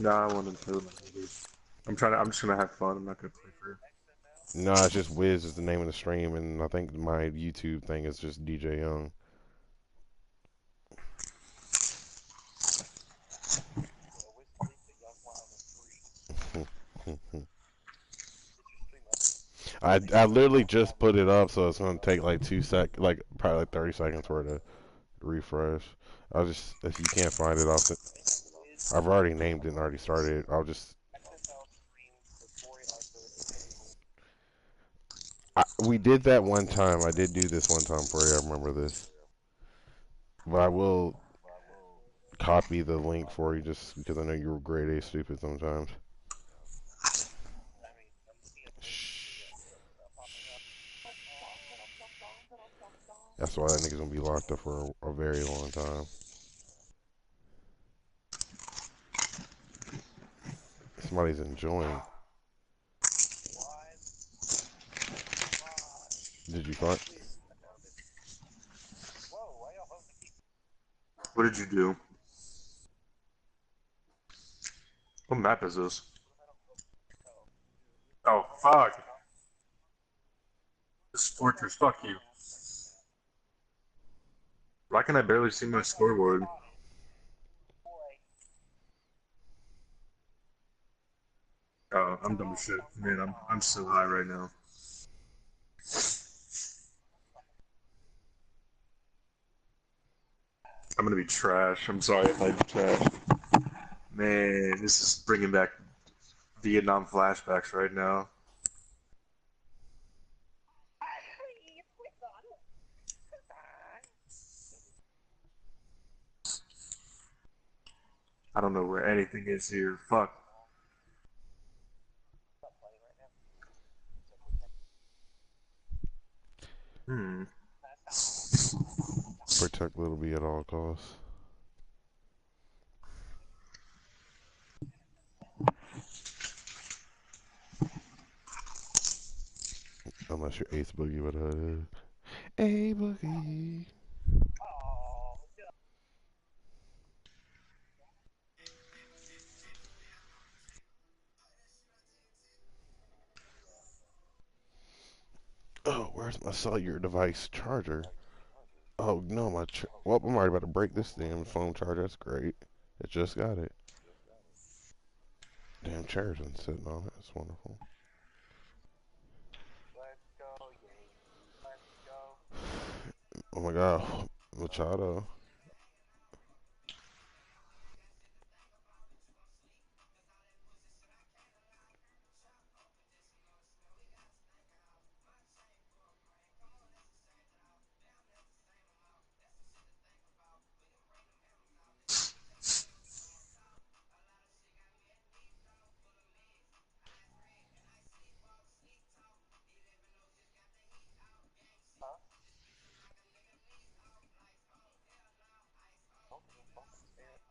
No, I want to play with my brothers. I'm trying to. I'm just gonna have fun. I'm not gonna play for. No, it's just Wiz is the name of the stream, and I think my YouTube thing is just DJ Young. I literally just put it up, so it's gonna take like like probably like 30 seconds for it to refresh. I'll just if you can't find it off the, I've already named it and already started it. We did that one time. I did do this one time for you. I remember this, but I will copy the link for you just because I know you're grade A stupid sometimes. Shh. That's why that nigga's gonna be locked up for a very long time. Somebody's enjoying. Did you find? What did you do? What map is this? Oh fuck! This is Fortress. Fuck you. Why can I barely see my scoreboard? Oh, I'm dumb as shit. Man, I'm so high right now. I'm gonna be trash. I'm sorry if I'm trash. Man, this is bringing back Vietnam flashbacks right now. I don't know where anything is here. Fuck. Hmm. Protect Little B at all costs. Unless you're Ace Boogie with a A Boogie. Oh, where's my cellular device charger? Oh no, well, I'm already about to break this damn phone charger. That's great. I just got it. Damn chair's been sitting on it. That's wonderful. Oh my god, Machado.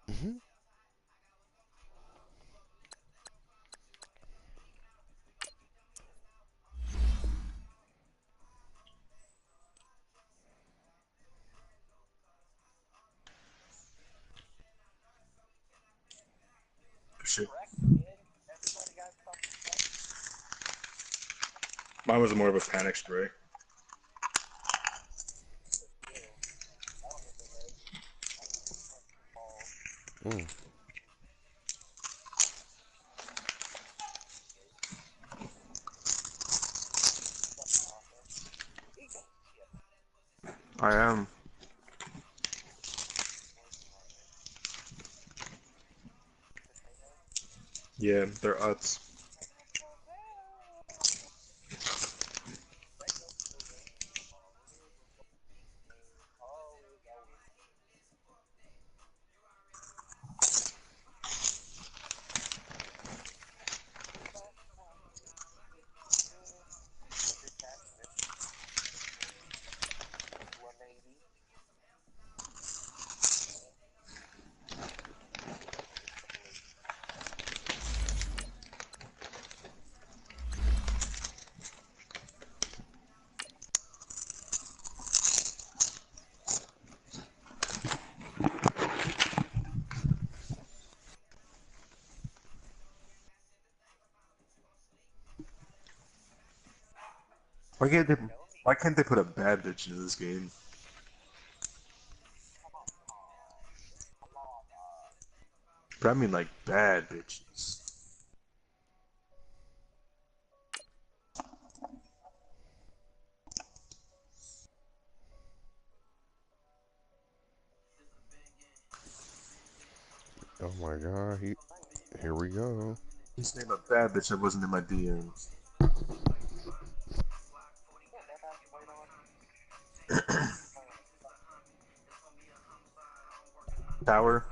Mm-hmm. Shit. Mine was more of a panic spray. Mm. I am. Yeah, they're uts. Why can't they? Why can't they put a bad bitch into this game? But I mean like bad bitches. Oh my god, here we go. Just name a bad bitch that wasn't in my DMs. Tower.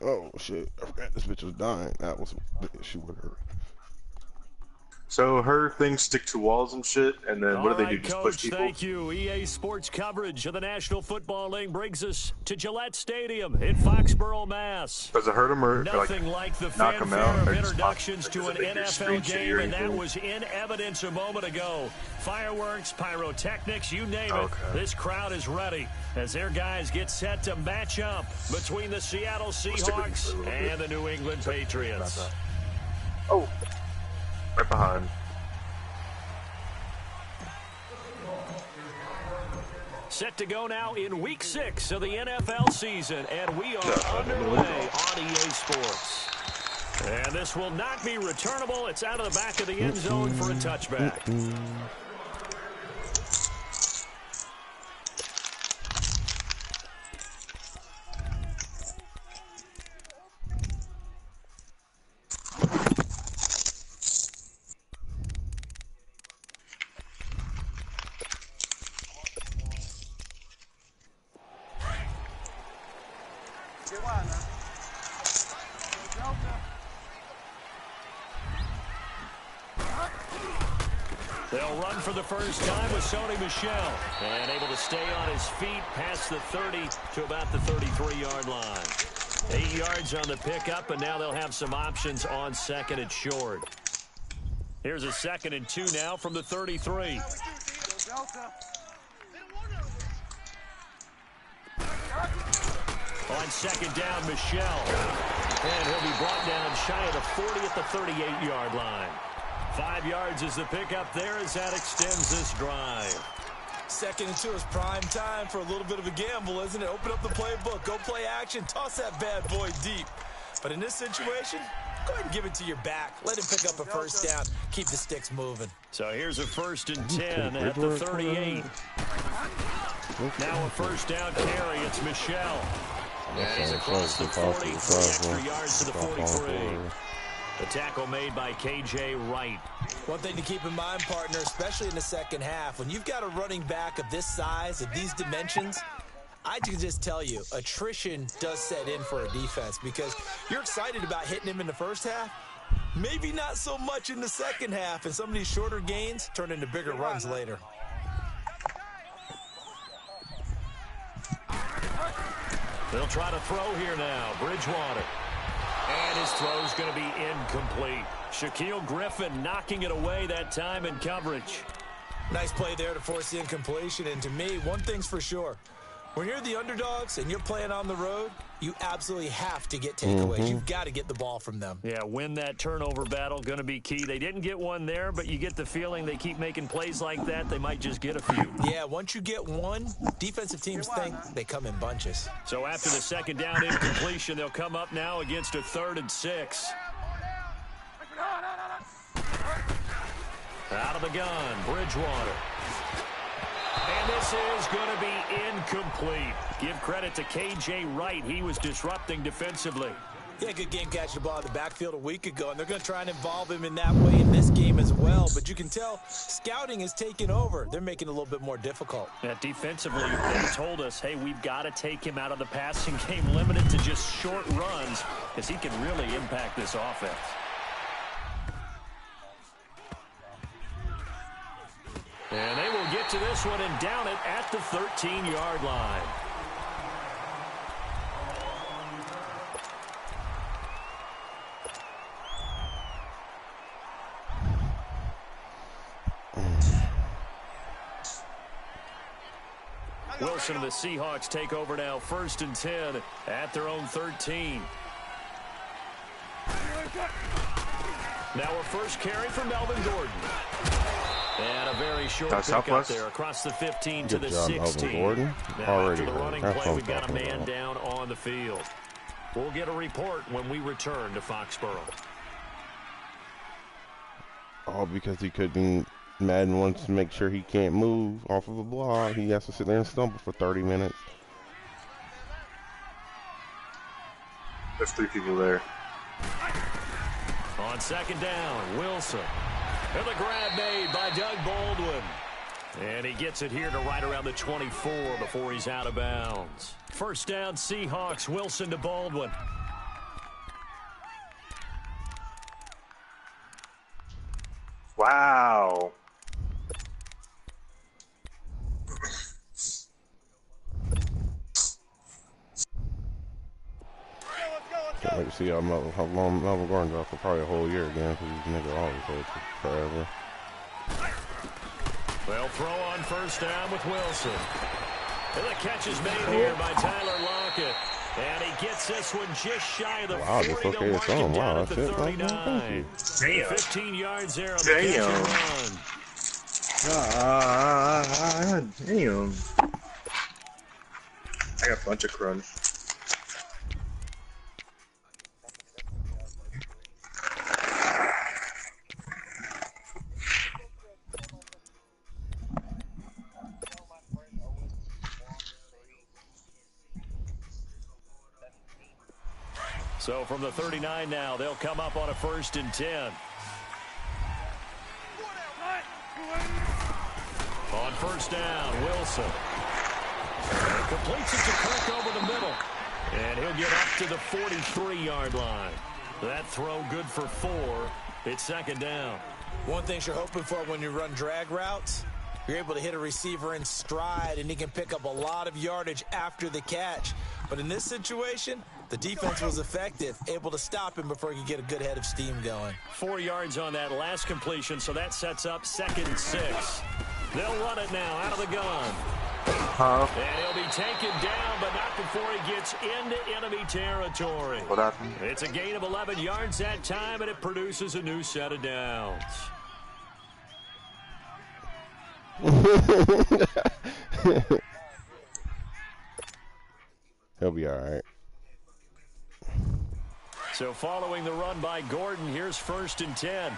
Oh shit, I forgot this bitch was dying. That was the issue with her. So her things stick to walls and shit, and then what do they do? Just push Coach, people? thank you. EA Sports coverage of the National Football League brings us to Gillette Stadium in Foxborough, Mass. Does it hurt them or Nothing like the knock them out? fanfare of Or just introductions to an does it make your screen NFL shitty game, or and that anything? was in evidence a moment ago. Fireworks, pyrotechnics, you name it. Okay. This crowd is ready as their guys get set to match up between the Seattle Seahawks and the New England Patriots. Oh, right behind. Set to go now in Week 6 of the NFL season, and we are underway on EA Sports. And this will not be returnable. It's out of the back of the end zone for a touchback. They'll run for the first time with Sony Michel. And able to stay on his feet past the 30 to about the 33-yard line. 8 yards on the pickup, and now they'll have some options on second and short. Here's a 2nd and 2 now from the 33. On 2nd down, Michel. And he'll be brought down shy of the 40 at the 38-yard line. 5 yards is the pickup there as that extends this drive. 2nd and 2 is prime time for a little bit of a gamble, isn't it? Open up the playbook, go play action, toss that bad boy deep. But in this situation, go ahead and give it to your back. Let him pick up a first down. Keep the sticks moving. So here's a 1st and 10 at the 38. Now a first down carry. It's Michel. And he's across the 40, 3 extra yards to the 43. The tackle made by K.J. Wright. One thing to keep in mind, partner, especially in the second half, when you've got a running back of this size, of these dimensions, I can just tell you, attrition does set in for a defense because you're excited about hitting him in the first half, maybe not so much in the second half, and some of these shorter gains turn into bigger runs later. They'll try to throw here now. Bridgewater. And his throw's going to be incomplete. Shaquille Griffin knocking it away that time in coverage. Nice play there to force the incompletion. And to me, one thing's for sure. When you're the underdogs and you're playing on the road, you absolutely have to get takeaways. You've got to get the ball from them. Yeah, win that turnover battle, going to be key. They didn't get one there, but you get the feeling they keep making plays like that, they might just get a few. Yeah, once you get one, defensive teams think they come in bunches. So after the 2nd down incompletion, they'll come up now against a 3rd and 6. Out of the gun, Bridgewater. And this is going to be incomplete. Give credit to K.J. Wright. He was disrupting defensively. Yeah, good game catching the ball in the backfield a week ago, and they're going to try and involve him in that way in this game as well. But you can tell scouting is taking over. They're making it a little bit more difficult. Yeah, defensively, they told us, hey, we've got to take him out of the passing game, limited to just short runs, because he can really impact this offense. And they will get to this one and down it at the 13-yard line. Wilson and the Seahawks take over now, 1st and 10 at their own 13. Now our first carry for Melvin Gordon. And a very short pickup there across the 15 to the 16. Gordon. Now after the running play, we've got a man down on the field. We'll get a report when we return to Foxborough. All because he couldn't. Madden wants to make sure he can't move off of a block. He has to sit there and stumble for 30 minutes. There's 3 people there. On 2nd down, Wilson. And the grab made by Doug Baldwin. And he gets it here to right around the 24 before he's out of bounds. 1st down, Seahawks. Wilson to Baldwin. Wow. Can't wait to see how long Melvin Gordon's out for probably a whole year again, because these niggas always hold forever. Well, throw on 1st down with Wilson. And the catch is made here by Tyler Lockett. And he gets this one just shy of the 40 to mark him down at the 39. 15 yards there on the catch and run. Damn. I got a bunch of crunch. So from the 39 now, they'll come up on a 1st and 10. On 1st down, Wilson. And completes it to Kirk over the middle. And he'll get up to the 43-yard line. That throw good for 4. It's 2nd down. One thing you're hoping for when you run drag routes, you're able to hit a receiver in stride, and he can pick up a lot of yardage after the catch. But in this situation, the defense was effective, able to stop him before he could get a good head of steam going. 4 yards on that last completion, so that sets up 2nd and 6. They'll run it now out of the gun. And he'll be taken down, but not before he gets into enemy territory. What happened? It's a gain of 11 yards that time, and it produces a new set of downs. He'll be all right. So following the run by Gordon, here's 1st and 10.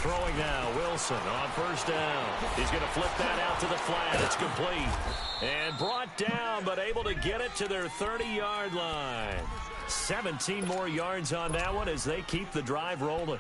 Throwing now, Wilson on 1st down. He's going to flip that out to the flat. It's complete. And brought down, but able to get it to their 30-yard line. 17 more yards on that one as they keep the drive rolling.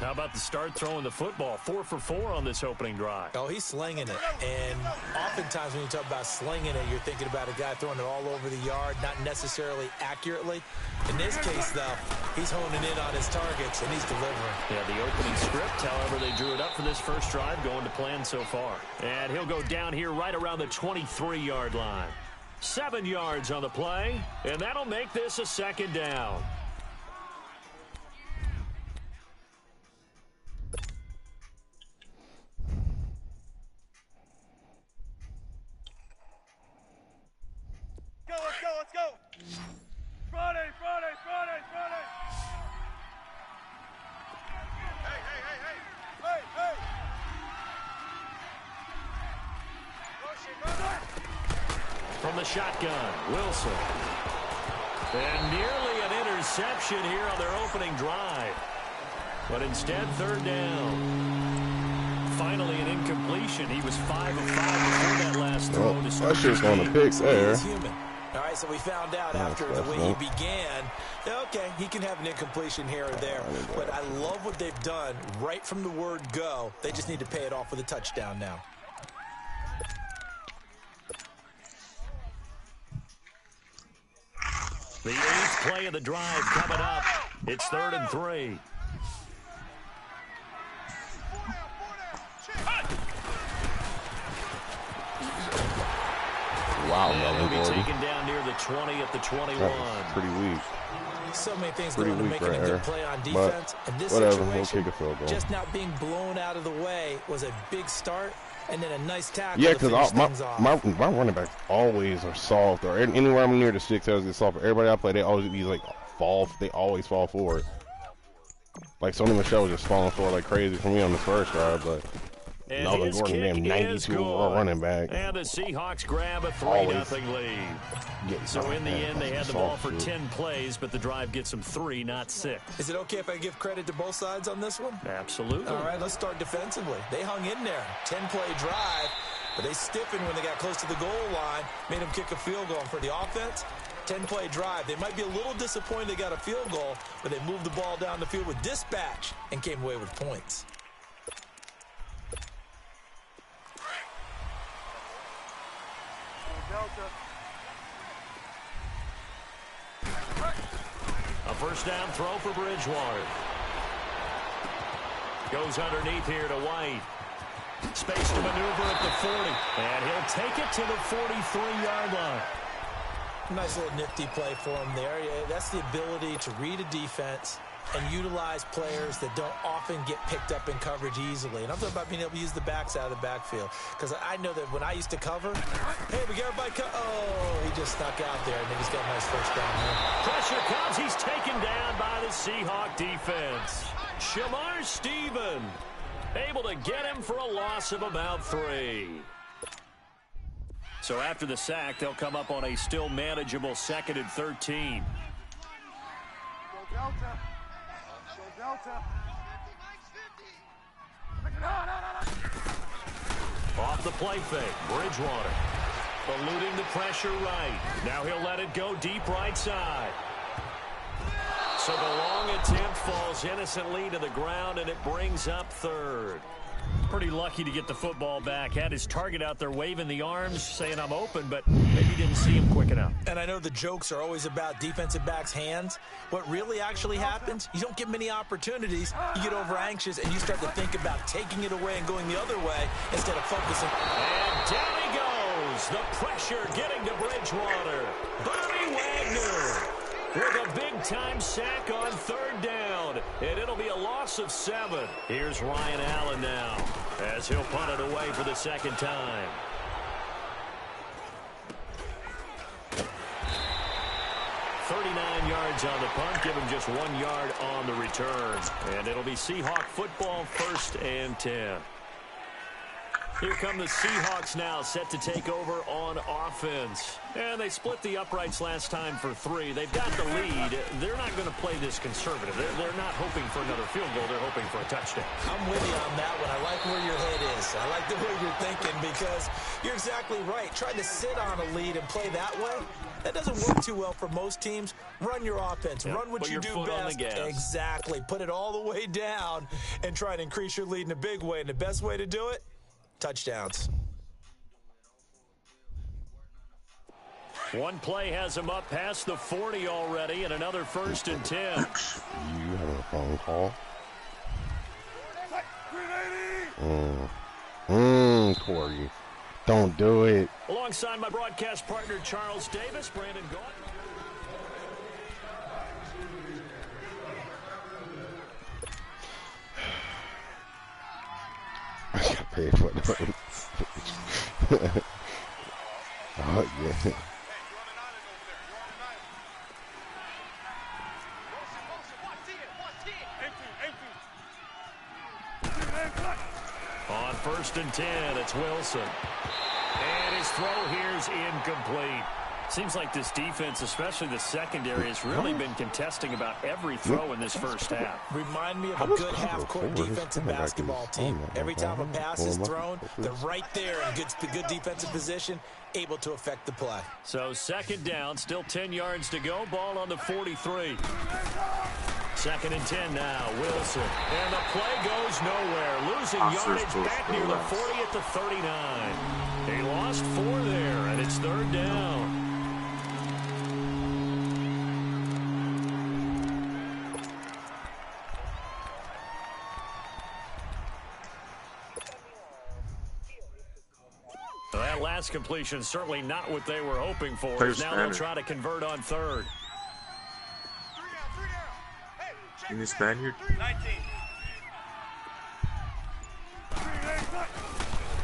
How about the start throwing the football? 4 for 4 on this opening drive. Oh, he's slinging it. And oftentimes when you talk about slinging it, you're thinking about a guy throwing it all over the yard, not necessarily accurately. In this case, though, he's honing in on his targets, and he's delivering. Yeah, the opening script, however, they drew it up for this first drive, going to plan so far. And he'll go down here right around the 23-yard line. 7 yards on the play, and that'll make this a 2nd down. Let's go. Friday. Hey. From the shotgun, Wilson. And nearly an interception here on their opening drive. But instead, 3rd down. Finally, an incompletion. He was 5 of 5 before that last throw to start. That shit's on the pick there. All right, so we found out after the way he began, okay, he can have an incompletion here or there, but I love what they've done right from the word go. They just need to pay it off with a touchdown now. The 8th play of the drive coming up. It's 3rd and 3. Wow, and he'll be Gordon. taken down near the 20 at the 21. That's pretty weak. So many things Pretty going to weak making right a here. good play on But defense. In this whatever, we'll situation, kick a field goal. just not being blown out of the way was a big start, and then a nice tackle Yeah, to finish because things off. my running backs always are soft, or anywhere I'm near the 6, I was get soft. Everybody I play, they always be like they always fall forward. Like Sony Michel was just falling forward like crazy for me on the first drive, but And Melvin his Gordon, kick damn is 92 overall good. running back. And the Seahawks grab a 3-0 Always lead. So in the end, they had the ball for 10 plays, but the drive gets them 3, not 6. Is it okay if I give credit to both sides on this one? Absolutely. All right, let's start defensively. They hung in there. 10-play drive, but they stiffened when they got close to the goal line, made them kick a field goal. And for the offense, 10-play drive. They might be a little disappointed they got a field goal, but they moved the ball down the field with dispatch and came away with points. Delta. A first down throw for Bridgewater. Goes underneath here to White. Space to maneuver at the 40. And he'll take it to the 43-yard line. Nice little nifty play for him there. Yeah, that's the ability to read a defense and utilize players that don't often get picked up in coverage easily. And I'm talking about being able to use the backs out of the backfield. Because I know that when I used to cover, hey, we got everybody oh, he just snuck out there, and then he's got a nice first down here. Pressure comes. He's taken down by the Seahawk defense. Shamar Stephen able to get him for a loss of about 3. So after the sack, they'll come up on a still manageable 2nd and 13. Go Delta. Go Delta. Off the play fake, Bridgewater eluding the pressure right. Now he'll let it go deep right side. So the long attempt falls innocently to the ground, and it brings up 3rd. Pretty lucky to get the football back. Had his target out there waving the arms, saying I'm open, but maybe didn't see him quick enough. And I know the jokes are always about defensive backs' hands. What really actually happens, you don't get many opportunities. You get over anxious, and you start to think about taking it away and going the other way instead of focusing. And down he goes. The pressure getting to Bridgewater. Bobby Wagner with a big-time sack on 3rd down. And it'll be a loss of 7. Here's Ryan Allen now as he'll punt it away for the 2nd time. Yards on the punt, give him just 1 yard on the return. And it'll be Seahawk football, 1st and 10. Here come the Seahawks now, set to take over on offense. And they split the uprights last time for 3. They've got the lead. They're not going to play this conservative. They're not hoping for another field goal. They're hoping for a touchdown. I'm with you on that one. I like where your head is. I like the way you're thinking because you're exactly right. Trying to sit on a lead and play that way, that doesn't work too well for most teams. Run your offense. Run what you do best. Exactly. Put it all the way down and try and increase your lead in a big way. And the best way to do it, touchdowns. One play has him up past the 40 already, and another 1st and 10. You having a phone call? Corey. Don't do it. Alongside my broadcast partner, Charles Davis, Brandon Gault. I got paid for it. Oh, yeah. On 1st and 10, it's Wilson. And his throw here's incomplete. Seems like this defense, especially the secondary, has really been contesting about every throw in this first half. Remind me of a good half-court defensive basketball team. Every time a pass is thrown, they're right there in good defensive position, able to affect the play. So 2nd down, still 10 yards to go. Ball on the 43. 2nd and 10 now, Wilson. And the play goes nowhere. Losing yardage back near the 40 at the 39. They lost 4 there, and it's 3rd down. So that last completion certainly not what they were hoping for. Now they'll try to convert on 3rd. You need Spaniard? 19.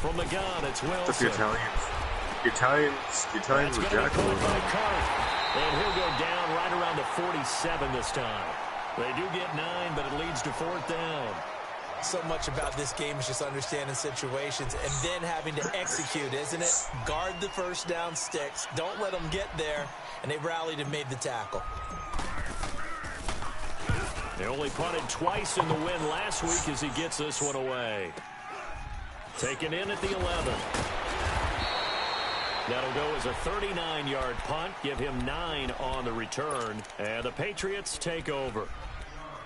From the gun, it's What's Wilson. the Italians? The Italians were That's going to be jackal. caught by Cart. And he'll go down right around the 47 this time. They do get 9, but it leads to 4th down. So much about this game is just understanding situations and then having to execute, isn't it? Guard the first down sticks. Don't let them get there. And they rallied and made the tackle. They only punted twice in the win last week as he gets this one away. Taken in at the 11. That'll go as a 39-yard punt. Give him 9 on the return. And the Patriots take over.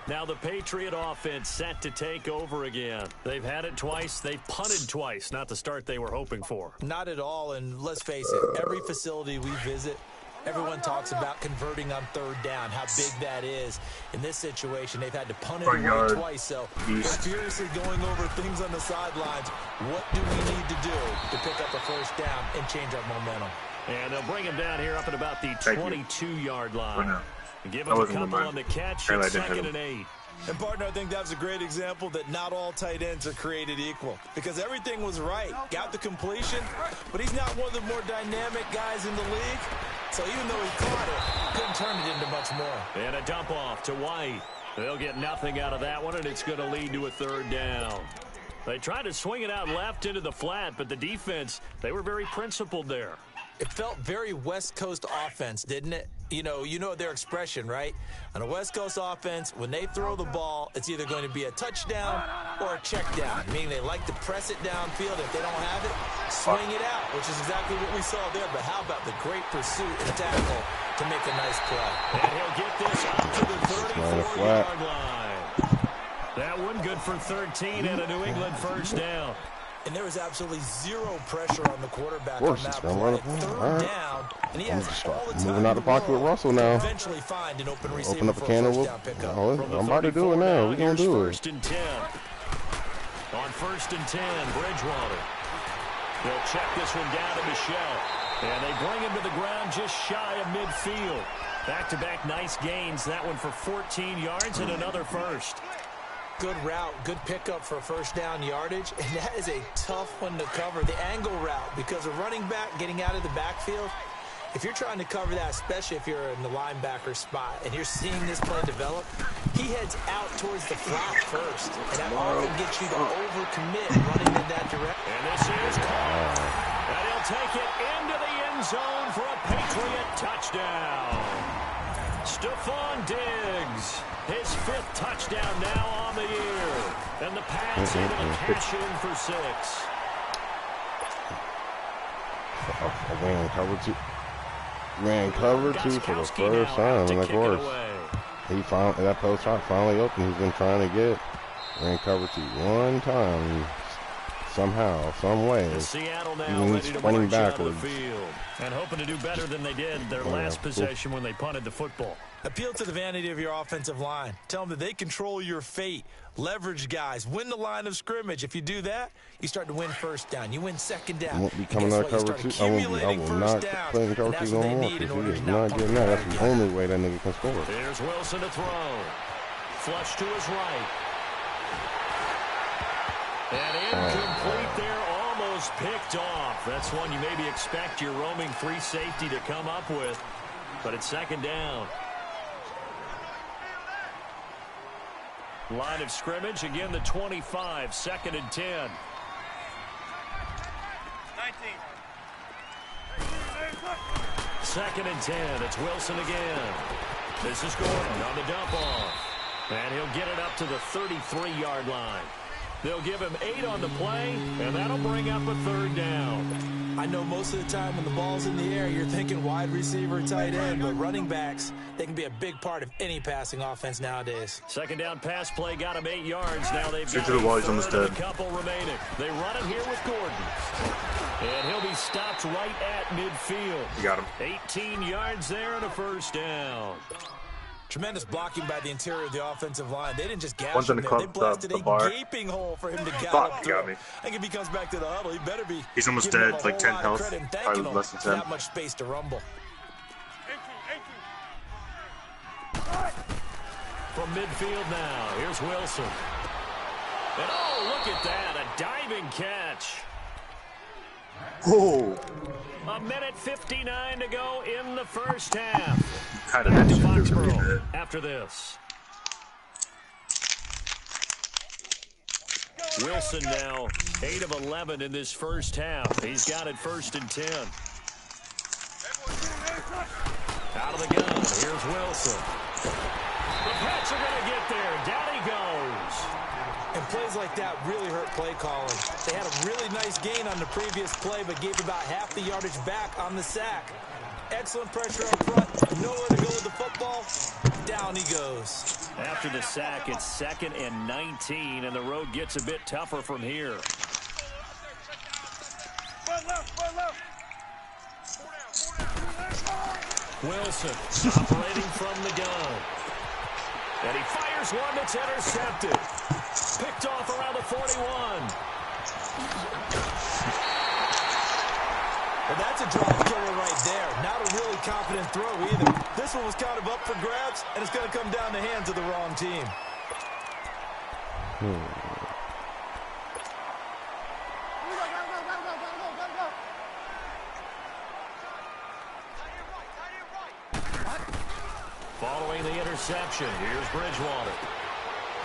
Now the Patriot offense set to take over again. They've had it twice. They've punted twice. Not the start they were hoping for. Not at all, and let's face it, every facility we visit, everyone talks about converting on 3rd down, how big that is. In this situation, they've had to punt it away twice, so they're furiously going over things on the sidelines. What do we need to do to pick up a first down and change our momentum? And they'll bring him down here up at about the 22-yard line. Give him a couple on the catch. It's 2nd and 8. And, partner, I think that was a great example that not all tight ends are created equal because everything was right. Got the completion, but he's not one of the more dynamic guys in the league. So even though he caught it, couldn't turn it into much more. And a dump off to White. They'll get nothing out of that one, and it's going to lead to a 3rd down. They tried to swing it out left into the flat, but the defense, they were very principled there. It felt very West Coast offense, didn't it? You know their expression, right? On a West Coast offense, when they throw the ball, it's either going to be a touchdown or a check down, meaning they like to press it downfield. If they don't have it, swing it out, which is exactly what we saw there. But how about the great pursuit and tackle to make a nice play? And he'll get this up to the 34-yard line. That one good for 13 and a New England first down. And there was absolutely zero pressure on the quarterback on that play. 3rd down, and he has all the time moving out the pocket with Russell now. Eventually find an open receiver Open up a for can a of first down pickup. I'm about to do it now. We're going to do it. 1st and 10. On 1st and 10, Bridgewater. They'll check this one down to Michelle. And they bring him to the ground just shy of midfield. Back-to-back nice gains. That one for 14 yards and another first. Good route, good pickup for first down yardage, and that is a tough one to cover, the angle route, because a running back getting out of the backfield, if you're trying to cover that, especially if you're in the linebacker spot and you're seeing this play develop, he heads out towards the flat first, and that often gets you to overcommit running in that direction. And this is caught, and he'll take it into the end zone for a Patriot touchdown. Stephon Diggs, his 5th touchdown now on the year. And the pass able to cash in for 6. Ran cover two for the first time, and of course, that post finally opened. He's been trying to get ran cover two one time. Somehow, some way, Seattle now even ready to sprinting march out of backwards. the field and hoping to do better than they did their last possession when they punted the football. Appeal to the vanity of your offensive line. Tell them that they control your fate. Leverage guys. Win the line of scrimmage. If you do that, you start to win first down. You win 2nd down. I won't be coming out of cover two. I will not play in cover two no more because he is not getting that. That's the only way that nigga can score. Here's Wilson to throw. Flush to his right. And incomplete there, almost picked off. That's one you maybe expect your roaming free safety to come up with, but it's 2nd down. Line of scrimmage, again the 25, 2nd and 10. 19. Second and 10, it's Wilson again. This is Gordon on the dump off. And he'll get it up to the 33-yard line. They'll give him 8 on the play, and that'll bring up a 3rd down. I know most of the time when the ball's in the air, you're thinking wide receiver, tight end, but running backs, they can be a big part of any passing offense nowadays. 2nd down pass play got him 8 yards. Now they've got to the wall, he's almost a dead. couple remaining. They run it here with Gordon. And he'll be stopped right at midfield. You got him. 18 yards there and a first down. Tremendous blocking by the interior of the offensive line. They didn't just gash One's him in the there. They club, blasted the a bar. gaping hole for him to Fuck, gallop he through. got me. I think if he comes back to the huddle, he better be He's almost giving dead, him a like whole 10 lot of health. credit and thanking Probably him less than for 10. that much space to rumble. from midfield now. Here's Wilson. And oh, look at that, a diving catch. Oh, A minute 59 to go in the first half. kind of Back to mentioned it a little Foxborough bit. after this. Wilson now 8 of 11 in this first half. He's got it 1st and 10. Out of the gun, here's Wilson. The Pats are going to get there. Down he goes. And plays like that really hurt play calling. They had a really nice gain on the previous play, but gave about half the yardage back on the sack. Excellent pressure up front. Nowhere to go with the football. Down he goes. After the sack, it's 2nd and 19, and the road gets a bit tougher from here. Wilson operating from the gun. And he fires one that's intercepted. Picked off around the 41. Well, that's a drive killer right there. Not a really confident throw either. This one was kind of up for grabs, and it's going to come down the hands of the wrong team. Following the interception, here's Bridgewater.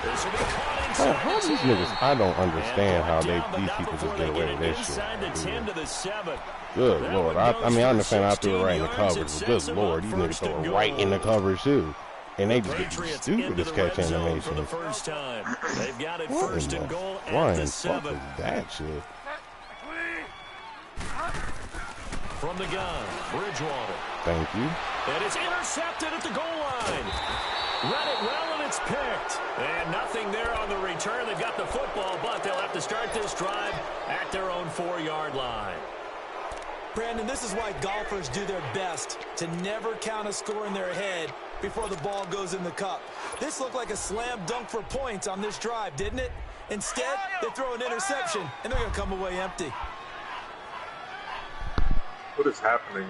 This will be caught inside How the these 10. niggas? I don't understand how Down, but these not people before just they get away with it this shit. inside the 10 to the 7. Good That lord. one I goes mean, I for understand I threw it 16 right in the yards. coverage, It but sets good them lord, up these niggas 1st throw and it right in the goal. coverage too. And they just get the Patriots stupidest into the catch red zone for the animation. first time. They've got it What 1st in and the goal at flying the fuck 7. is that shit? From the gun, Bridgewater. Thank you. And it's intercepted at the goal line. Read it well, and it's picked. And nothing there on the return. They've got the football, but they'll have to start this drive at their own 4-yard line. Brandon, this is why golfers do their best to never count a score in their head before the ball goes in the cup. This looked like a slam dunk for points on this drive, didn't it? Instead, they throw an interception, and they're going to come away empty. What is happening?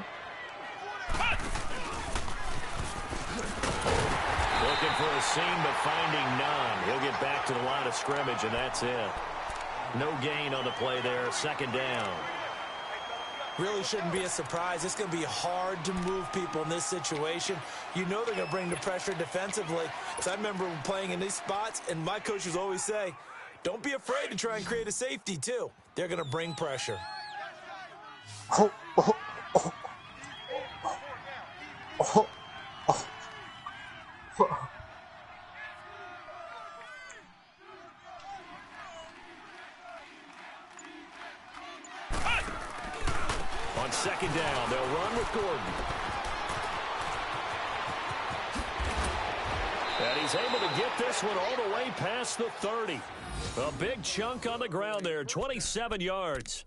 Looking for a seam, but finding none. He'll get back to the line of scrimmage, and that's it. No gain on the play there. 2nd down. Really shouldn't be a surprise. It's going to be hard to move people in this situation. You know they're going to bring the pressure defensively. So I remember playing in these spots, and my coaches always say, don't be afraid to try and create a safety, too. They're going to bring pressure. Oh, oh, oh, oh, oh, oh. On 2nd down, they'll run with Gordon. And he's able to get this one all the way past the 30. A big chunk on the ground there, 27 yards.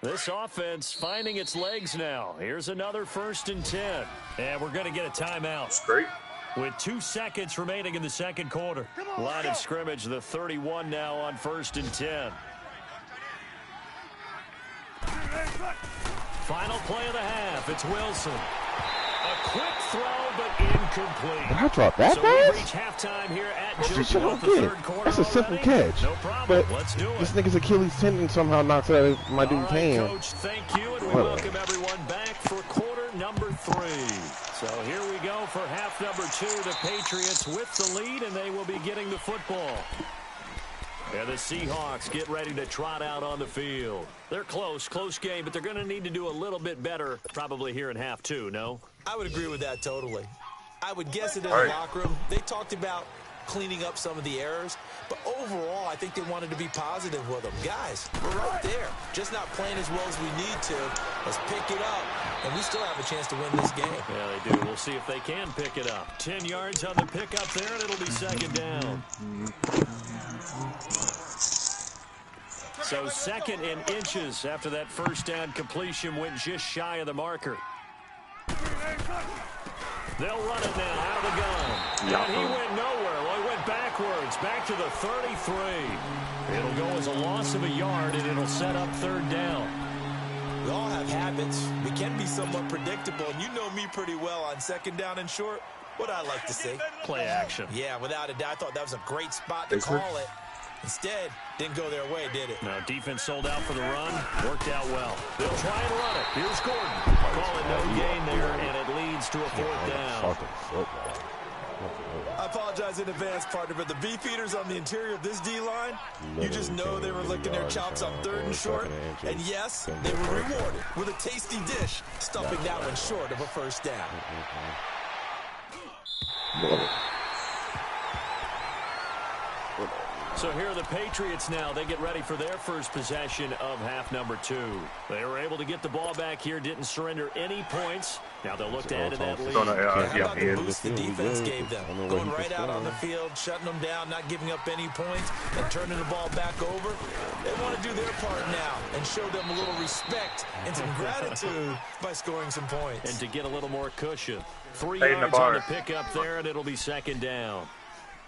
This offense finding its legs now. Here's another 1st and 10. And we're going to get a timeout. That's great. With 2 seconds remaining in the 2nd quarter. Line of scrimmage, the 31 now on 1st and 10. Final play of the half. It's Wilson. A quick throw, but incomplete. Did I drop that So we fast? reach halftime here at That's Joe a simple Buck, the catch. 3rd quarter That's a simple already. catch. No problem. But Let's do it. this nigga's Achilles tendon somehow knocks out of my All dude's right, hand. Coach, thank you, and we What? welcome everyone back for quarter number 3. So here we go for half number 2. The Patriots with the lead, and they will be getting the football. And the Seahawks get ready to trot out on the field. They're close game, but they're going to need to do a little bit better probably here in half 2, no? I would agree with that totally. I would guess that in All the right. locker room, they talked about cleaning up some of the errors, but overall, I think they wanted to be positive with them. Guys, we're right there. Just not playing as well as we need to. Let's pick it up, and we still have a chance to win this game. Yeah, they do. We'll see if they can pick it up. 10 yards on the pickup there, and it'll be 2nd down. So 2nd and inches after that 1st down completion went just shy of the marker. They'll run it now out of the gun. And he went nowhere. Well, he went backwards, back to the 33. It'll go as a loss of a yard, and it'll set up 3rd down. We all have habits. We can be somewhat predictable, and you know me pretty well on second down and short. What I like to see. Play action. Yeah, without a doubt. I thought that was a great spot to call it. Instead, didn't go their way, did it? Now, defense sold out for the run. Worked out well. They'll try and run it. Here's Gordon. Call it no gain there, and it leads to a fourth down. I apologize in advance, partner, but the beefeaters on the interior of this D-line, you just know they were licking their chops on 3rd and short. And yes, they were rewarded with a tasty dish, stuffing that one short of a first down. So here are the Patriots now. They get ready for their first possession of half number 2. They were able to get the ball back here, didn't surrender any points. Now they'll look to add to that lead. How about the boost the defense gave them? Going right out on the field, shutting them down, not giving up any points, and turning the ball back over. They want to do their part now and show them a little respect and some gratitude by scoring some points. And to get a little more cushion. 3 yards on the pickup there, and it'll be second down.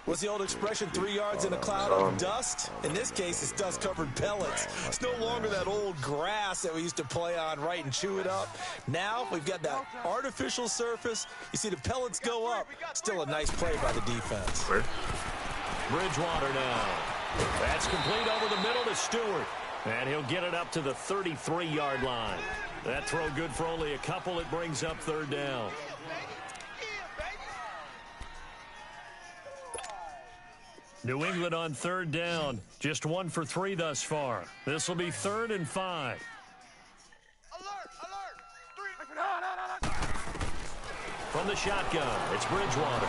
What's the old expression, 3 yards in a cloud of dust? In this case, it's dust-covered pellets. It's no longer that old grass that we used to play on, right, and chew it up. Now we've got that artificial surface. You see the pellets go up. Still a nice play by the defense. Bridgewater now. That's complete over the middle to Stewart. And he'll get it up to the 33-yard line. That throw good for only a couple. It brings up third down. New England on third down. Just 1 for 3 thus far. This will be 3rd and 5. From the shotgun, it's Bridgewater.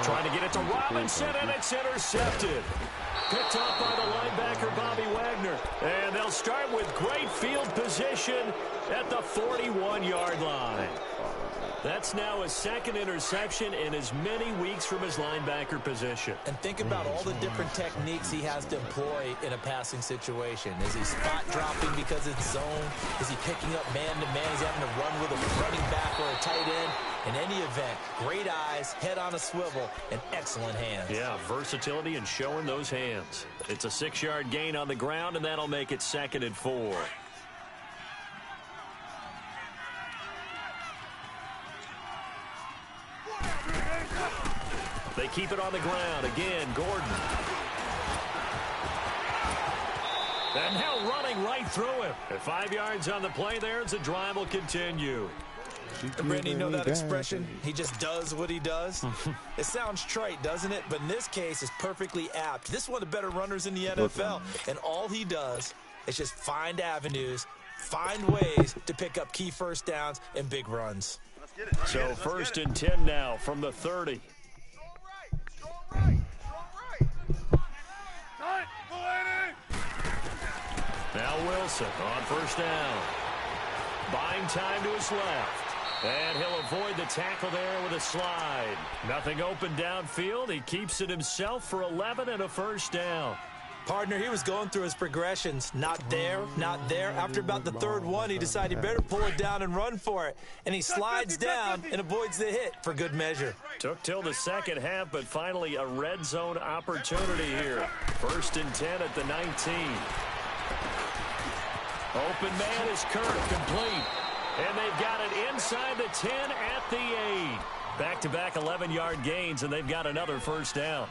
Trying to get it to Robinson, and it's intercepted. Picked up by the linebacker, Bobby Wagner. And they'll start with great field position at the 41-yard line. That's now his 2nd interception in as many weeks from his linebacker position. And think about all the different techniques he has to employ in a passing situation. Is he spot dropping because it's zone? Is he picking up man-to-man? He's having to run with a running back or a tight end? In any event, great eyes, head on a swivel, and excellent hands. Yeah, versatility and showing those hands. It's a 6-yard gain on the ground, and that'll make it 2nd and 4. They keep it on the ground. Again, Gordon. And now running right through him. At 5 yards on the play there, the drive will continue. Randy, you know that expression? He just does what he does. It sounds trite, doesn't it? But in this case, it's perfectly apt. This is one of the better runners in the NFL. And all he does is just find avenues, find ways to pick up key first downs and big runs. So 1st and 10 now from the 30. Now Wilson on first down. Buying time to his left. And he'll avoid the tackle there with a slide. Nothing open downfield. He keeps it himself for 11 and a first down. Partner, he was going through his progressions. Not there, not there. After about the 3rd one, he decided he better pull it down and run for it. And he slides down and avoids the hit for good measure. Took till the second half, but finally a red zone opportunity here. 1st and 10 at the 19. Open man is Kirk, complete. And they've got it inside the 10 at the 8. Back-to-back 11-yard gains, and they've got another first down.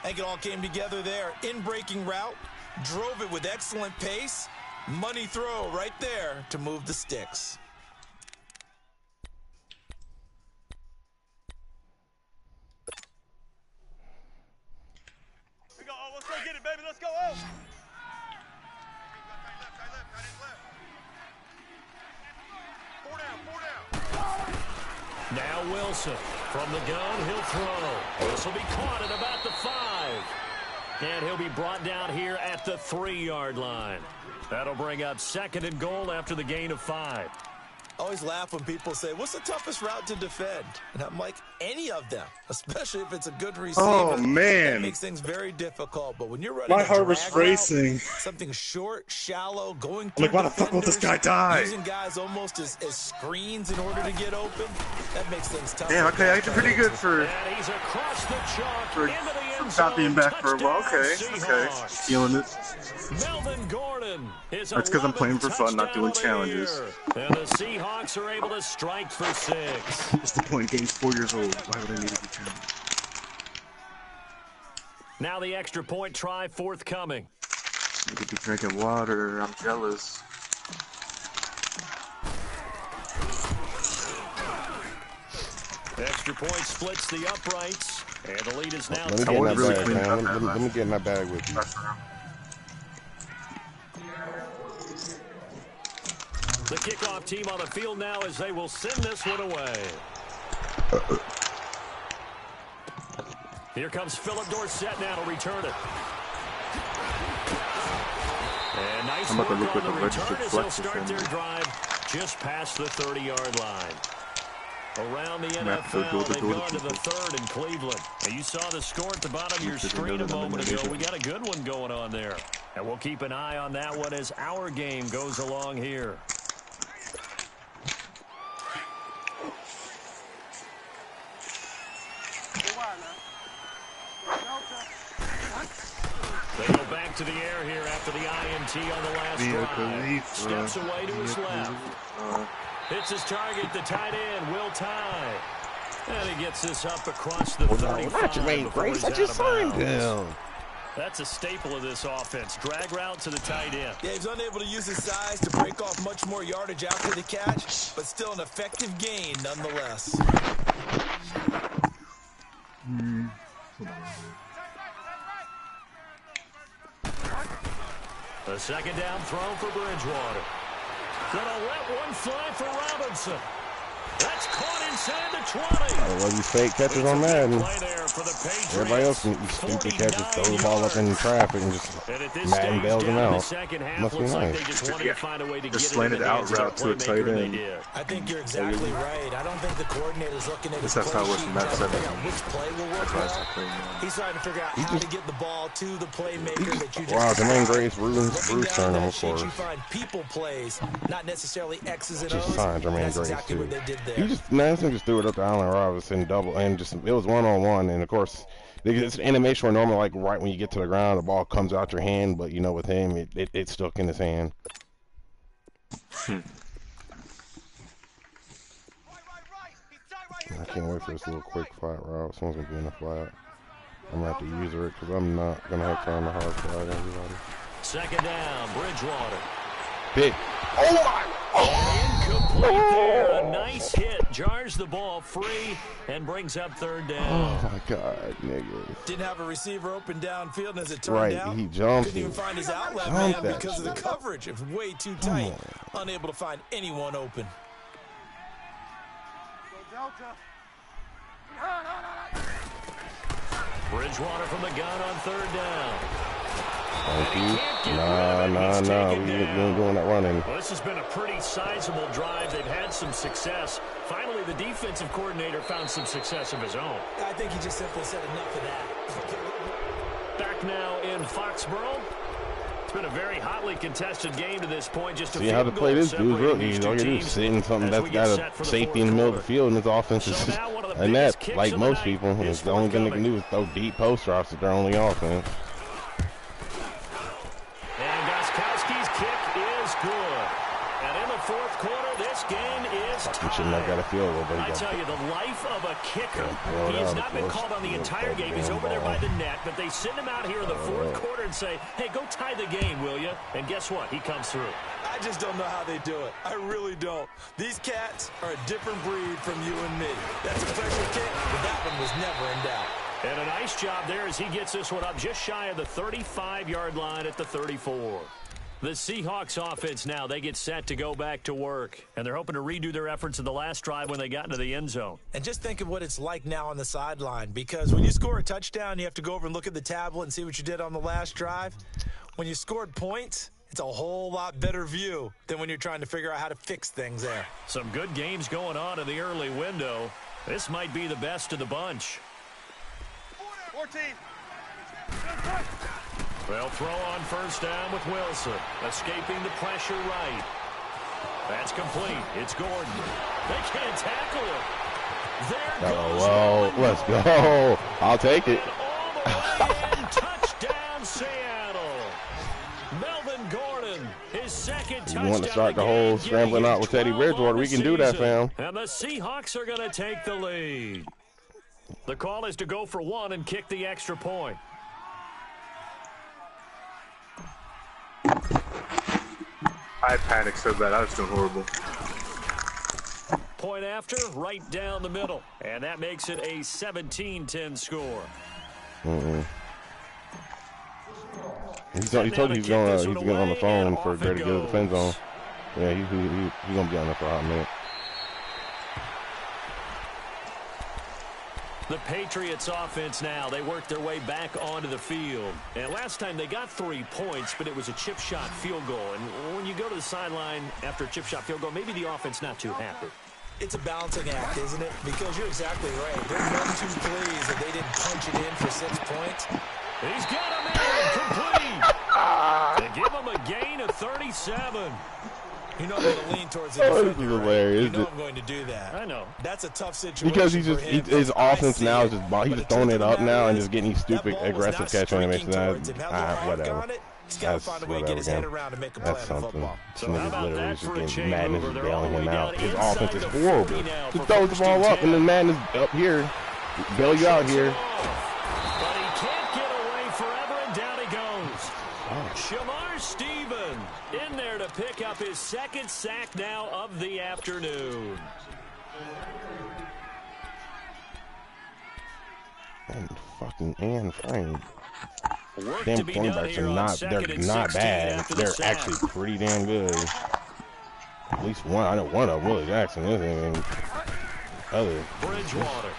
I think it all came together there. In-breaking route, drove it with excellent pace. Money throw right there to move the sticks. Let's go get it, baby. Let's go. Oh. Now Wilson from the gun, he'll throw. This will be caught at about the 5. And he'll be brought down here at the 3-yard line. That'll bring up 2nd and goal after the gain of 5. I always laugh when people say, what's the toughest route to defend? And I'm like, any of them, especially if it's a good receiver. Oh, That man. makes things very difficult. But when you're running My a heart was drag racing. route, something short, shallow, going I'm through like, why the fuck will this guy die? using guys almost as screens in order to get open, that makes things tough. Damn, okay, I did pretty good for And he's across the chalk For- into the end not being zone. back for a while. Touchdown, Okay, Seahawks. feeling it. Melvin Gordon is That's 'cause I'm playing for fun, not doing touchdown of the challenges. year. And the Seahawks are able to strike for 6. What's the point? Game's 4 years old. Why would I need to be challenged? Now the extra point try forthcoming. I could be drinking water. I'm jealous. Extra point splits the uprights. And the lead is now Let me 10 get in would that really bag, clean man. up Let that me last get in that bag with you. That's around. The kickoff team on the field now as they will send this one away. Here comes Philip Dorsett now to return it. And nice I'm about to work look on at the the return registered as they'll flex start their offender. drive just past the 30-yard line. Around the gonna have to go NFL, they've door to gone to the people. 3rd in Cleveland. And you saw the score at the bottom of your Because they screen know a that I'm moment in the ago. nation. We got a good one going on there. And we'll keep an eye on that one as our game goes along here. They go back to the air here after the INT on the last drive. Steps away to his left. Hits his target, the tight end, Will Tye. And he gets this up across the 35. Not Jermaine before Grace. he's I out just of signed bounds. him. That's a staple of this offense. Drag route to the tight end. Yeah, he's unable to use his size to break off much more yardage after the catch, but still an effective gain nonetheless. A second down throw for Bridgewater. Gonna let one fly for Robinson. That's caught inside the 20. I love these fake catches on Madden. Play there for the Patriots. Everybody else can these stupid catches, throw the ball up in traffic and just And at this Madden stage, bails them down in the out. second half, Must be looks like nice. they just wanted to find a way to The get it slanted in the out hands of route the to a playmaker, tight and they end. did. I think you're exactly right. I don't think the coordinator's looking at his That's play how it was sheet from and that trying to figure seven. out which play will work That's why I well. stopped playing now. He's trying to figure out how to get the ball to the playmaker that you just wow, Jermaine described. Grace, Bruce Looking down Turner, that of sheet, course. you find people plays, not necessarily X's and Just O's. signed and Jermaine that's Grace exactly too. what they did there. He just Madison just threw it up to Allen Robinson double and just it was 1-on-1 and of course it's an animation where normally like right when you get to the ground the ball comes out your hand, but you know with him it stuck in his hand. I can't wait for this little quick flat route. Someone's gonna be in the flat. I'm gonna have to use it because I'm not gonna have time to hard flag everybody. Second down, Bridgewater. Hit. Incomplete there. A nice hit. Jars the ball free and brings up third down. Oh my god, nigga. Didn't have a receiver open downfield, and as it turned Right, out, he jumped couldn't even it. find his outlet Jumped man that because of the shit. coverage. It was way too tight. Unable to find anyone open. Bridgewater from the gun on third down. Thank And he you. can't get Nah, rid of it. nah, He's nah. taken We down. ain't doing that running. Well, this has been a pretty sizable drive. They've had some success. Finally, the defensive coordinator found some success of his own. I think he just simply said enough of that. Back now in Foxborough. It's been a very hotly contested game to this point. Just a See how to field play goal this dude's separating rookie. these All two you do is teams sit in something as that's we get got set a for the safety in fourth the middle of the quarter. field, and his offense is So just now one of the and biggest that kicks like of the most night people. is It's the only thing they can forthcoming. do is throw deep post routes at their only offense. And Gostkowski's kick is good. And in the fourth quarter, this game is He shouldn't have got a tied. field goal, but I he got tell you, the life of a kicker. throw it He has out not been close called on the to the entire game. He's damn over there by ball. the net, but they send him out here in the fourth quarter and say, hey, go tie the game, will you? And guess what? He comes through. I just don't know how they do it. I really don't. These cats are a different breed from you and me. That's a pressure kick, but that one was never in doubt. And a nice job there as he gets this one up just shy of the 35-yard line at the 34. The Seahawks offense now, they get set to go back to work. And they're hoping to redo their efforts in the last drive when they got into the end zone. And just think of what it's like now on the sideline, because when you score a touchdown, you have to go over and look at the tablet and see what you did on the last drive. When you scored points, It's a whole lot better view than when you're trying to figure out how to fix things there. Some good games going on in the early window. This might be the best of the bunch. 14. They'll throw on first down with Wilson. Escaping the pressure right. That's complete. It's Gordon. They can't tackle him. There goes Whoa, let's go. I'll take it. All the way in. Touchdown, Seattle. Melvin Gordon, his second touchdown. You want to start the whole scrambling out with Teddy Bridgewater? We can do that, fam. And the Seahawks are going to take the lead. The call is to go for one and kick the extra point. I panicked so bad. I was doing horrible. Point after, right down the middle. And that makes it a 17-10 score. He told you he's going on the phone for Grady to get the defense zone. Yeah, he's going to be on there for a hot minute. The Patriots offense now, they work their way back onto the field. And last time they got 3 points, but it was a chip shot field goal. And when you go to the sideline after a chip shot field goal, maybe the offense not too happy. It's a balancing act, isn't it? Because you're exactly right. They're 1-2 plays that they didn't punch it in for 6 points. He's got him in, complete. They give him a gain of 37. You know I'm going to lean towards the This defender, is right? hilarious. You know I'm going to do that. I know. That's a tough situation Because his I offense see now it, is he's but just the throwing truth it of up the now matter and is, just getting these that stupid ball was aggressive not catch streaking animations. towards him. Now, the hard Whatever. on it, he's got to That's find a way to whatever, get his head man. around and make a play That's on the something. football. This So how nigga's about literally that just for a getting chain Madden mover? is They're bailing all the him way out. down His inside offense is the horrible. 40 now He for throws the first ball and up, and 10. then Madden is up here. Bail you out here. But he can't get away forever, and down he goes. Oh. Shamar Stephen in there to pick up his second sack now of the afternoon. And Frank. Work Damn to be done cornerbacks here are on not, second they're and not 16 bad. after the They're sack. actually pretty damn good. At least one. I know one of them, Willie Jackson, is and other. Bridgewater.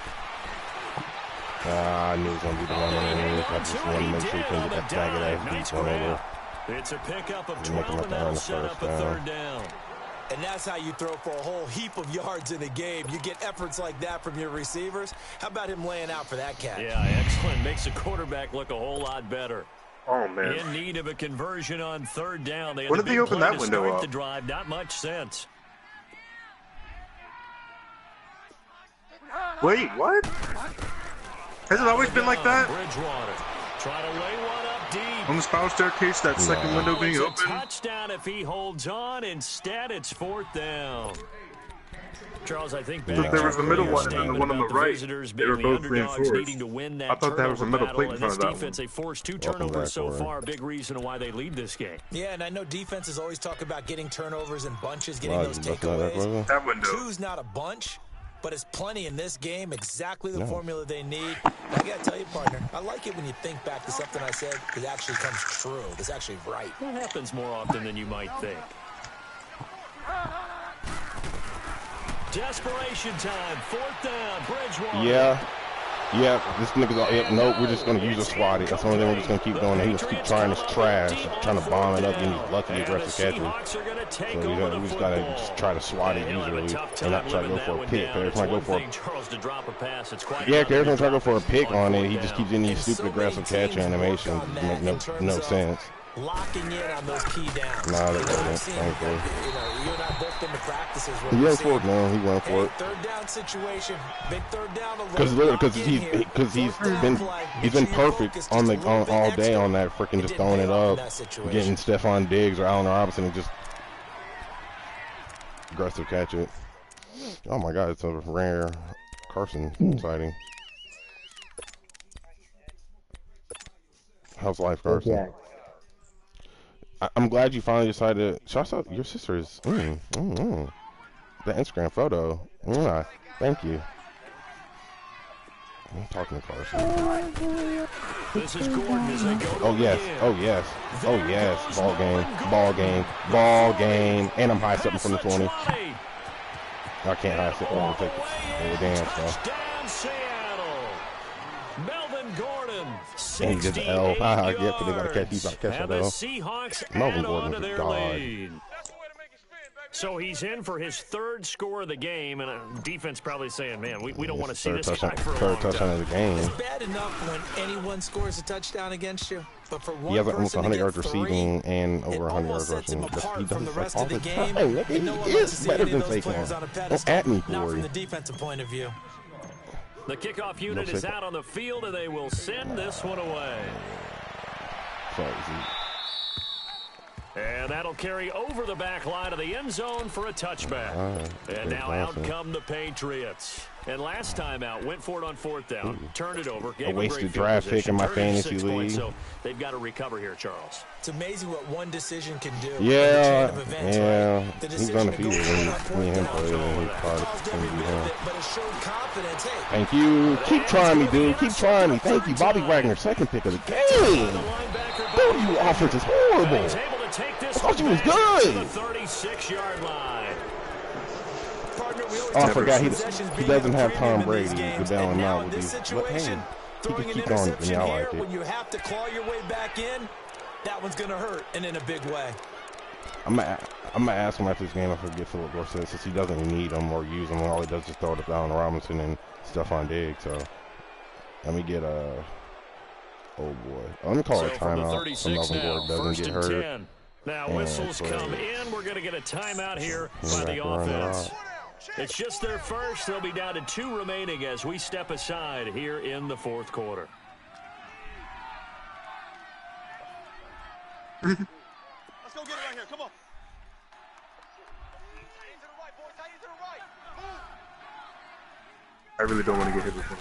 I knew it was going to be the one underneath. I just wanted to make sure he couldn't get that jagged ass Nice deep one over. grab. It's a pickup of You make 12, him have and to earn that'll the set first up a down. third down. And that's how you throw for a whole heap of yards in the game. You get efforts like that from your receivers. How about him laying out for that catch? Yeah, excellent. Makes the quarterback look a whole lot better. Oh, man. In need of a conversion on third down. They had When a did they big open play that to window start up? the drive. Not much sense. Wait, what? Has it always been like that? Bridgewater trying to lay one up deep. On the spiral staircase, that second window Oh, being it's a open? touchdown if he holds on. Instead, it's fourth down. Charles, I think back There was the middle to one and then the one on the about right. visitors They being were the both underdogs reinforced. needing to win that I thought that was a turnover middle plate battle, in and front this of that defense, one. they forced 2 Welcome turnovers back, so Corey. far. A big reason why they lead this game. Yeah, and I know defenses always talk about getting turnovers in bunches, getting Wow, those you must know that, takeaways. brother? That window. 2's not a bunch, but it's plenty in this game. Exactly the formula they need. And I got to tell you, partner, I like it when you think back to something I said that actually comes true. That's actually right. That happens more often than you might think. Desperation time. Fourth down. Bridgewater. Yeah, this nigga's all, yeah, nope, we're just going to use a swatty. That's the only thing we're just going to keep doing. He was keep trying this trash, trying to bomb it up, and he's lucky aggressive catches. So we just got to just try to swat it usually and not try to go for a pick. Every time I go for yeah, every time I try to go for a pick on it, he just keeps getting these stupid aggressive catch animations that make no sense. Locking in on those key downs. Nah, they I've wasn't. seen, Thankfully. you and I both been to practices where He we've went seen, for it, man. He went for hey, it. third down situation, big third down. Because he's been perfect on the all day on that freaking just throwing it up, getting Stephon Diggs or Allen Robinson and just aggressive catch it. Oh my God, it's a rare Carson sighting. How's life, Carson? I'm glad you finally decided. Shout out your sister is. The Instagram photo. Thank you. I'm talking to Carson. This is Gordon as they go to Oh yes. begin. Oh yes. Oh yes. Ball game. Ball game. Ball game. And I'm high stepping from the 20. I can't high step. I'll take it. Oh, damn, so. Touchdown, Seattle. Melvin Gordon, And he did the L. Haha, yep, they gotta catch. He's about to catch And that the L. Seahawks Melvin add Gordon on to is a their god. lead. So he's in for his third score of the game, and defense probably saying, man, we don't want to see this guy for a long Third touchdown time. of the game. It's bad enough when anyone scores a touchdown against you, but for one He has almost person to 100 get yards three, receiving and over it 100 yards almost sets rushing. him He apart does from this the like rest all of the the game. time. Like, And no one he wants to is see better any than of those players on a Saquon. pedestal, Don't at me, not from Corey. the defensive point of view. The kickoff unit No is Saquon. out on the field, and they will send this one away. Sorry, And that'll carry over the back line of the end zone for a touchback. And now out come the Patriots. And last time out, went for it on fourth down, turned it over, gave A a great wasted field draft pick position, in my turned it into fantasy 6 points, league. so they've got to recover here, Charles. It's amazing what one decision can do. Yeah, in the chain of events, yeah. right? The He's decision to undefeated go when for it on fourth me and him down. played, and he probably Caused couldn't every beat bit of him. it, but it showed confidence. Hey, Thank you. Keep trying me, dude. Keep trying me. Thank you. Bobby Wagner, second pick of the game. Dude, you offense is horrible. He's able to take this I thought one you was back to good. the 36-yard line. partner, we always Oh, I talk forgot about he possessions being doesn't a have premium Tom in these Brady to games, bail and him now out in with this these. But situation, hey, he throwing can an keep going. interception Yeah, I here like it. when you have to claw your way back in, that one's going to hurt, and in a big way. I'm gonna ask him after this game if I get Philip Dorsett, since he doesn't need him or use him. All he does is throw it to Allen Robinson and Stephon Diggs. So let me get a. Oh boy, let me call So a from the timeout 36 so Melvin now, Gordon doesn't first get and hurt. 10. Now And whistles play. come in. We're going to get a timeout here We're by back the to run it offense. out. It's just their first. They'll be down to 2 remaining as we step aside here in the fourth quarter. Let's go get it right here. Come on. Tight to the right, boys. Tight to the right. Move. I really don't want to get hit with one.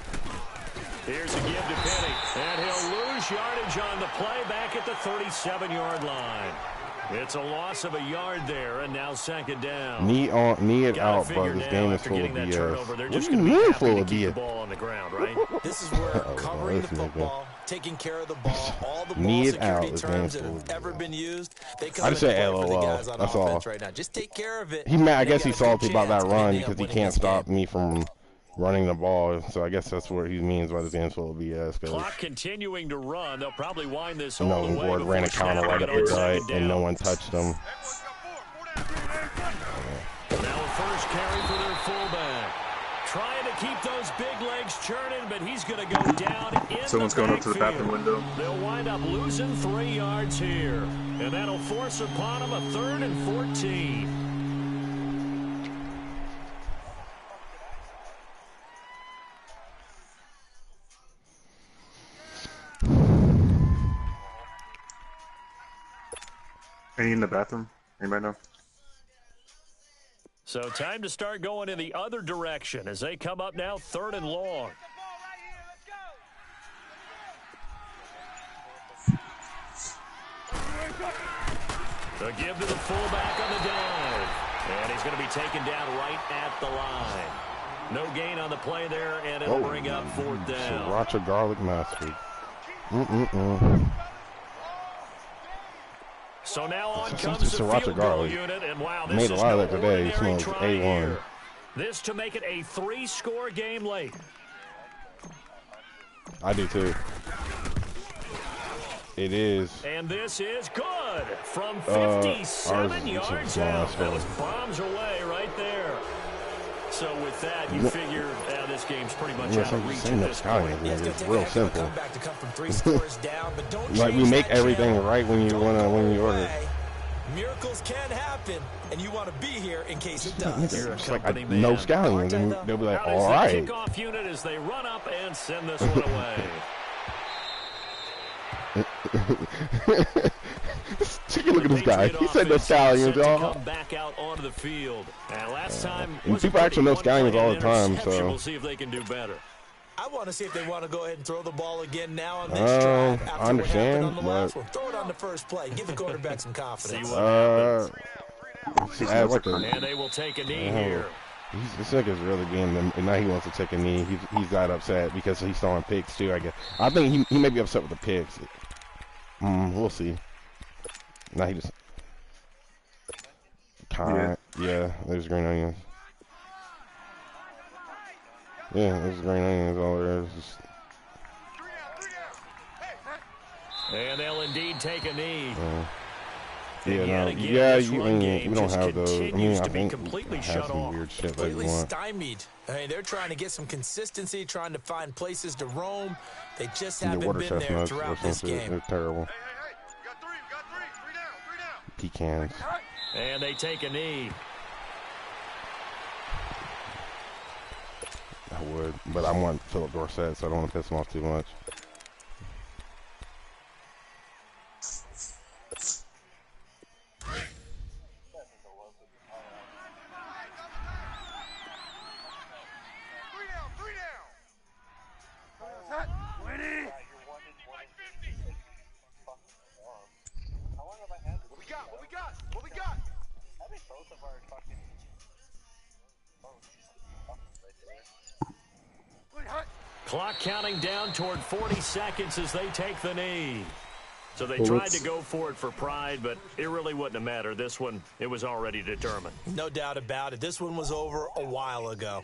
Here's a give to Penny, and he'll lose yardage on the play back at the 37-yard line. It's a loss of a yard there, and now second down. Knee it Gotta out, figure bro. This now game is after full of getting that BS. turnover, they're What just do you going to be mean happy full to of keep the BS? ball on the ground, right? This is where Oh, covering the this nigga. football, taking care of the ball, all the Knee ball it out. security This terms game's that full have of ever BS. been used, they I come just into say play for the LOL. guys on That's offense all. right now. Just take care of it. He mad. I and guess they he's got a good salty about that chance of run ending up because he winning can't this game. stop me from running the ball. So I guess that's what he means by this game's full of BS. Because Clock continuing to run. They'll probably wind this you all know, the way Gordon ran a before counter right up snapping the it on gut, second and no down. one touched him. Now a first carry for their fullback. Trying to keep those big legs churning, but he's going to go down in Someone's the going up to the backfield. bathroom window. They'll wind up losing 3 yards here, and that'll force upon them a 3rd and 14. Any in the bathroom? Anybody know? So time to start going in the other direction as they come up now 3rd and long. The give to the fullback on the dive. And he's going to be taken down right at the line. No gain on the play there, and it'll bring up 4th down. Sriracha garlic mustard. So now on It's comes just the sriracha field goal garlic. unit, and wow, this Made a is lot no of that today. It ordinary smells try A1. here. This to make it a 3-score game late. I do too. It is. And this is good from ours 57 is yards small, out. so- That was bombs away right there. So with that, you figure this game's pretty much Yeah, out of reach same at no this scouting. point. Yeah, it's gonna It's take real a heck of a simple. comeback to come from 3 scores down, but don't Like we change make that everything channel. right when you Don't wanna go when you order. away. Miracles can happen, and you want to be here in case it does. You're a It's like company no man. scouting, and then they'll be like, Out is all the right. kickoff unit as they run up and send this one away. Take a look at this guy. Patriot He said no offense scallions, set to y'all. come back out onto the field. And last time, And was a people actually know pretty scallions all the one-play time, interception. so- We'll see if they can do better. I want to see if they want to go ahead and throw the ball again now on this I drive after what understand, happened on the last but- one. Throw it on the first play. Give the quarterback some See confidence. what happens. I like the, And they will take a knee here. this nigga's really being the, and now he wants to take a knee. He's got upset because he's throwing picks too. I guess. I think he may be upset with the picks. We'll see. Now he just. Yeah, there's green onions. Yeah, there's green onions all there. It's just, And they'll indeed take a knee. Yeah, yet no, again, yeah, this run we game don't just have those. I mean, continues I to be think completely have shut some off. weird shit that Completely we want. stymied. I mean, they're trying to get some consistency, trying to find places to roam. They just The haven't water been there chestnuts or throughout some this shit. game. They're terrible. Hey, we got three down. Pecans. And they take a knee. I would, but I want Philip Dorsett, so I don't want to piss him off too much. Three down. What we got? Clock counting down toward 40 seconds as they take the knee. So they tried to go for it for pride, but it really wouldn't have mattered. This one, it was already determined. No doubt about it. This one was over a while ago.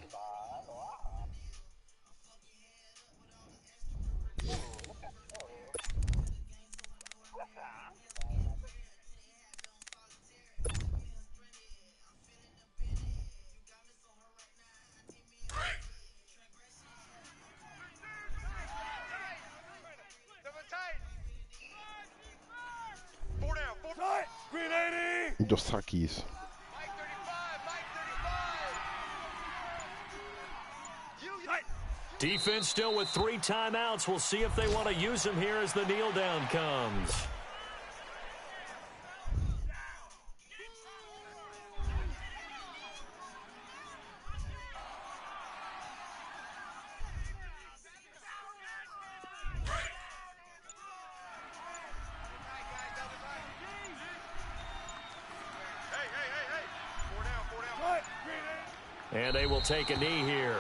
Four down. Green 80. Dos Takis. Mike 35. Defense still with 3 timeouts. We'll see if they want to use them here as the kneel down comes. Hey. Four down. And they will take a knee here.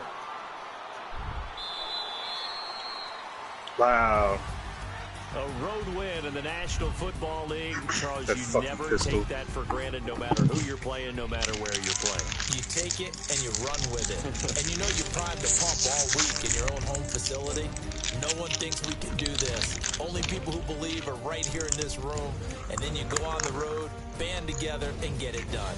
Wow. A road win in the National Football League. Charles, That you fucking never pistol. take that for granted no matter who you're playing, no matter where you're playing. You take it and you run with it. And you know you primed the pump all week in your own home facility. No one thinks we can do this. Only people who believe are right here in this room. And then you go on the road, band together, and get it done.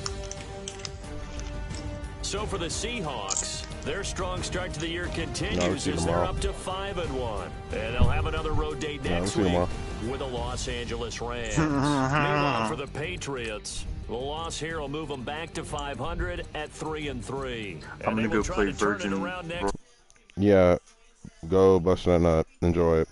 So for the Seahawks, their strong start to the year No, we'll continues see as they're tomorrow. up to 5-1. And they'll have another road date Yeah, we'll next see week tomorrow. with the Los Angeles Rams. Meanwhile, for the Patriots, the loss here will move them back to 500 at 3-3. I'm And they gonna will go try play to turn it Virgin. around next. Yeah, go bust that nut. Enjoy it.